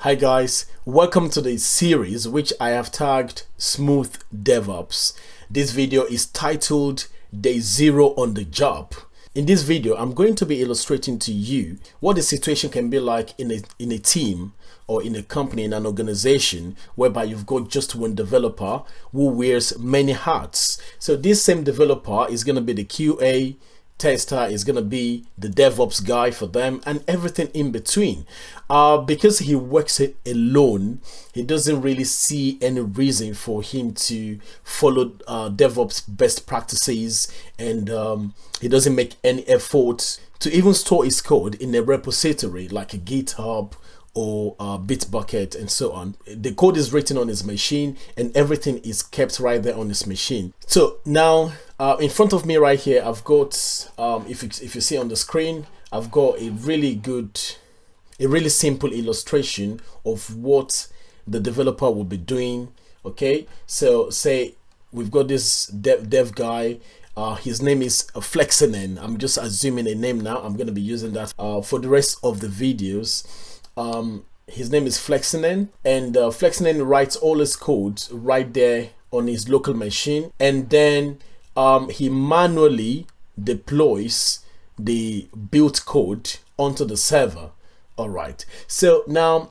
Hi guys, welcome to the series which I have tagged Smooth DevOps. This video is titled Day Zero on the Job. In this video, I'm going to be illustrating to you what the situation can be like in a team or in a company, in an organization, whereby you've got just one developer who wears many hats. So this same developer is going to be the QA tester, is going to be the DevOps guy for them, and everything in between. Because he works it alone, he doesn't really see any reason for him to follow DevOps best practices, and he doesn't make any effort to even store his code in a repository like a GitHub or Bitbucket and so on. The code is written on his machine and everything is kept right there on his machine. So now in front of me right here, I've got, if you see on the screen, I've got a really simple illustration of what the developer will be doing. Okay, so say we've got this dev guy. His name is Flexinen. I'm just assuming a name now. I'm going to be using that for the rest of the videos. His name is Flexinen, and Flexinen writes all his codes right there on his local machine, and then he manually deploys the built code onto the server. All right, so now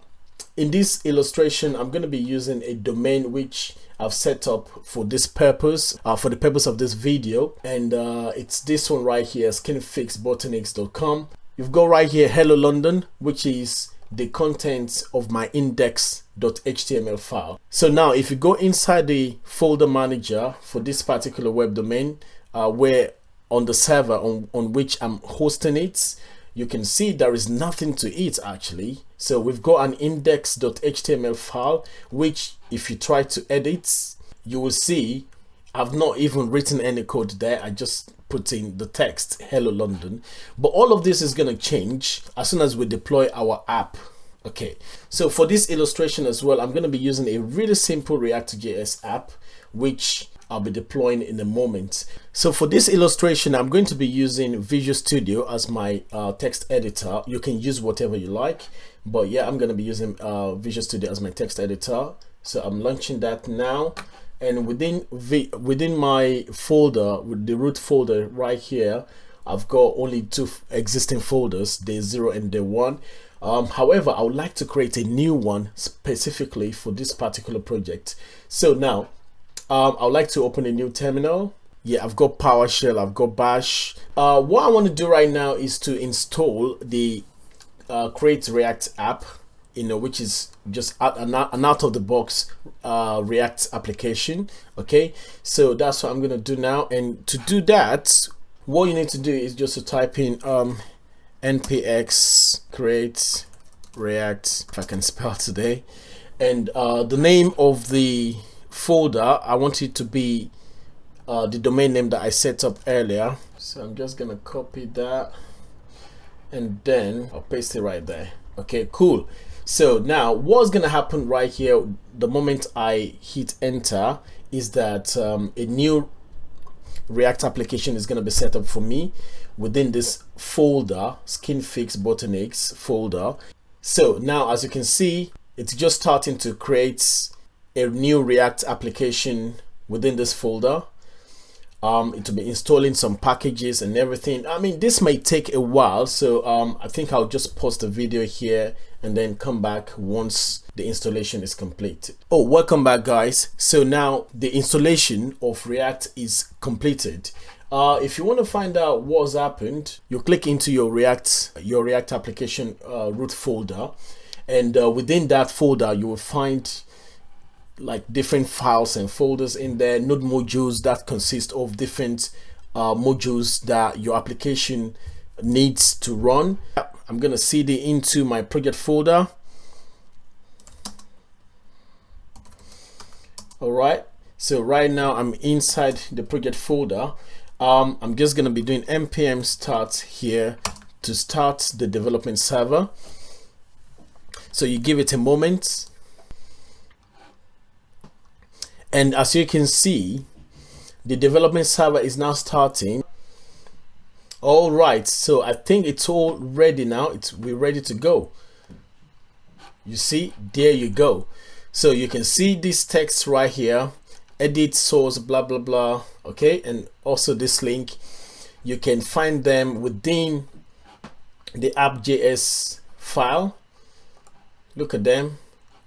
in this illustration, I'm going to be using a domain which I've set up for this purpose, for the purpose of this video, and it's this one right here, skinfixbotanics.com. You've got right here Hello London, which is the contents of my index.html file. So now if you go inside the folder manager for this particular web domain, where on the server on which I'm hosting it, you can see there is nothing to it actually. So we've got an index.html file, which if you try to edit, you will see I've not even written any code there. I just put in the text Hello London. But all of this is going to change as soon as we deploy our app. Okay, so for this illustration as well, I'm going to be using a really simple React.js app, which I'll be deploying in a moment. So for this illustration, I'm going to be using Visual Studio as my text editor. You can use whatever you like, but yeah, I'm going to be using Visual Studio as my text editor. So I'm launching that now. And within my folder, with the root folder right here, I've got only two existing folders, day 0 and day 1. However, I would like to create a new one specifically for this particular project. So now I would like to open a new terminal. Yeah, I've got PowerShell, I've got Bash. What I want to do right now is to install the Create React app, which is just an out of the box React application. Okay, so that's what I'm gonna do now. And to do that, what you need to do is just to type in npx create react, if I can spell today, and the name of the folder, I want it to be the domain name that I set up earlier. So I'm just gonna copy that and then I'll paste it right there. Okay, cool. So now what's going to happen right here the moment I hit enter is that a new React application is going to be set up for me within this folder, Skinfixbotanics folder. So now as you can see, it's just starting to create a new React application within this folder. It will be installing some packages and everything. I mean, this may take a while, so I think I'll just pause the video here and then come back once the installation is completed. Oh, welcome back guys. So now the installation of React is completed. If you want to find out what's happened, you click into your React application root folder, and within that folder you will find like different files and folders in there, node modules that consist of different modules that your application needs to run. I'm gonna cd into my project folder. All right, so right now I'm inside the project folder. I'm just gonna be doing npm start here to start the development server. So you give it a moment. And as you can see, the development server is now starting. All right, so I think it's all ready now. We're ready to go. You see, there you go. So you can see this text right here, edit source, blah blah blah. Okay, and also this link, you can find them within the app.js file. Look at them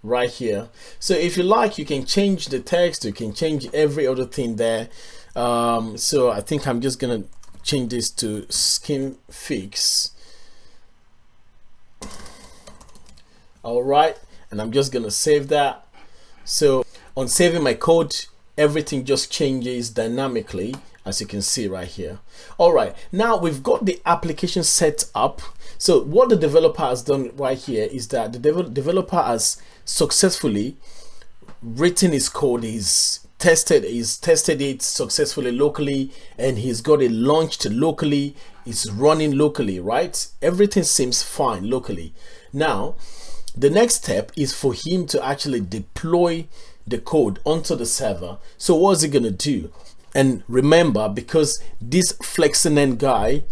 right here. So if you like, you can change the text, you can change every other thing there. So I think I'm just gonna change this to skin fix. All right, and I'm just gonna save that. So on saving my code, everything just changes dynamically, as you can see right here. All right, now we've got the application set up. So what the developer has done right here is that the developer has successfully written his code, he's tested it successfully locally, and he's got it launched locally, it's running locally, right? Everything seems fine locally. Now the next step is for him to actually deploy the code onto the server. So what's he gonna do? And remember, because this Flexinen guy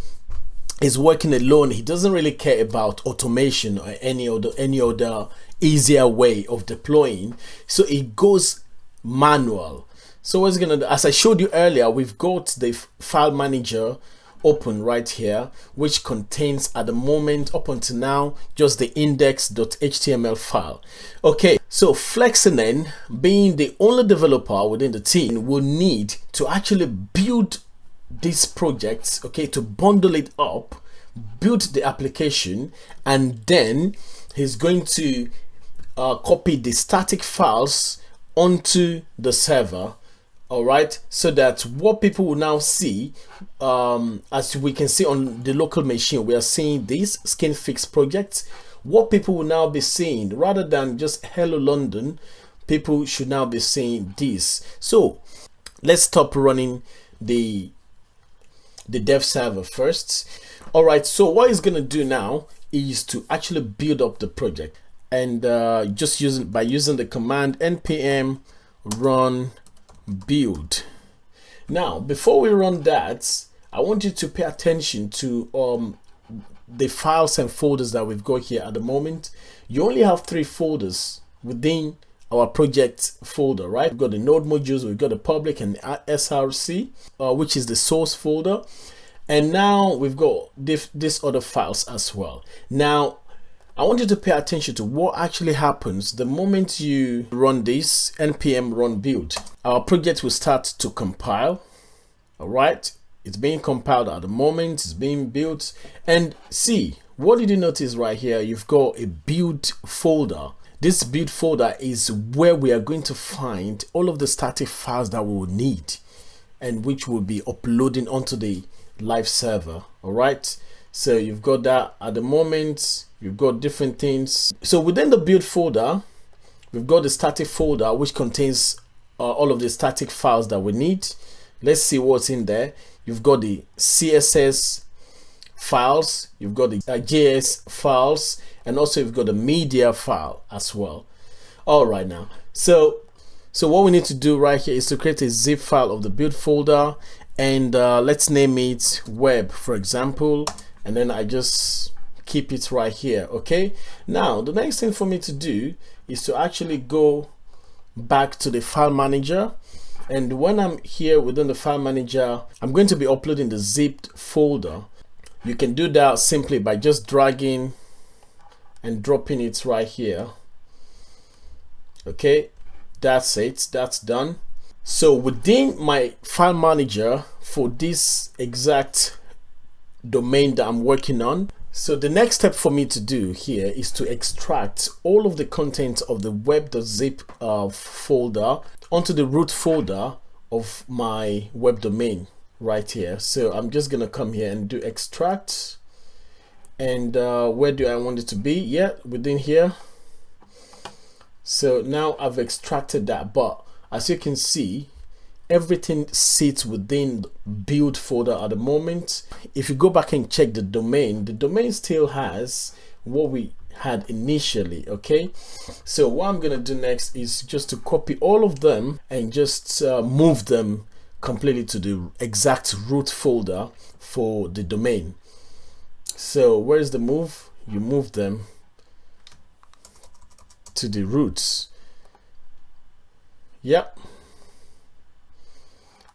is working alone, he doesn't really care about automation or any other easier way of deploying, so it goes manual. So what's gonna do, as I showed you earlier, we've got the file manager open right here, which contains at the moment up until now just the index.html file. Okay, so Flexinen, being the only developer within the team, will need to actually build these projects, okay, to bundle it up, build the application, and then he's going to copy the static files onto the server. All right, so that what people will now see, as we can see on the local machine, we are seeing this skin fix project. What people will now be seeing, rather than just hello London, people should now be seeing this. So let's stop running the dev server first. All right, so what he's gonna do now is to actually build up the project, and just using the command npm run build. Now before we run that, I want you to pay attention to the files and folders that we've got here at the moment. You only have 3 folders within our project folder, right? We've got the node modules, we've got the public and the src, which is the source folder, and now we've got these other files as well. Now I want you to pay attention to what actually happens the moment you run this npm run build. Our project will start to compile. All right, it's being compiled at the moment, it's being built. And see, what did you notice right here? You've got a build folder. This build folder is where we are going to find all of the static files that we will need, and which will be uploading onto the live server. All right, so you've got that at the moment. You've got different things. So within the build folder, we've got the static folder, which contains all of the static files that we need. Let's see what's in there. You've got the css files, you've got the js files, and also you've got the media file as well. All right, now so what we need to do right here is to create a zip file of the build folder, and let's name it web, for example, and then I just keep it right here. Okay, now the next thing for me to do is to actually go back to the file manager, and when I'm here within the file manager, I'm going to be uploading the zipped folder. You can do that simply by just dragging and dropping it right here. Okay, that's it, that's done. So within my file manager for this exact domain that I'm working on, so the next step for me to do here is to extract all of the content of the web.zip folder onto the root folder of my web domain right here. So I'm just gonna come here and do extract, and where do I want it to be? Yeah, within here. So now I've extracted that, but as you can see, everything sits within build folder at the moment. If you go back and check the domain still has what we had initially. Okay, so what I'm gonna do next is just to copy all of them and just move them completely to the exact root folder for the domain. So where's the move? You move them to the roots. Yep.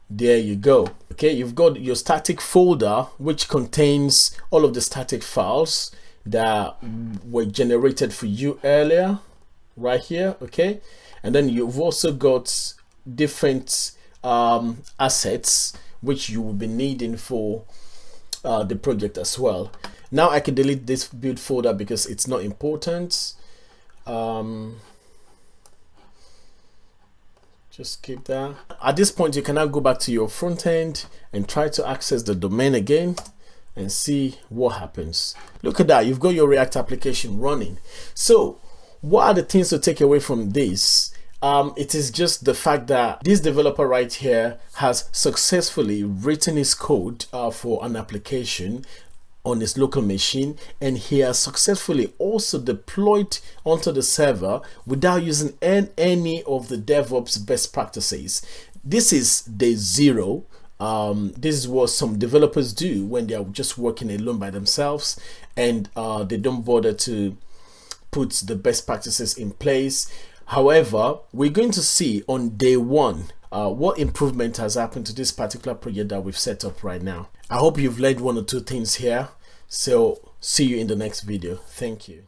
There you go. Okay, you've got your static folder, which contains all of the static files that were generated for you earlier, right here. Okay, and then you've also got different assets which you will be needing for the project as well. Now I can delete this build folder because it's not important. Just keep that. At this point, you can now go back to your front end and try to access the domain again and see what happens. Look at that, you've got your React application running. So what are the things to take away from this? It is just the fact that this developer right here has successfully written his code for an application on his local machine, and he has successfully also deployed onto the server without using any of the DevOps best practices. This is day zero. This is what some developers do when they are just working alone by themselves, and they don't bother to put the best practices in place. However, we're going to see on day one what improvement has happened to this particular project that we've set up right now. I hope you've learned one or two things here. So see you in the next video. Thank you.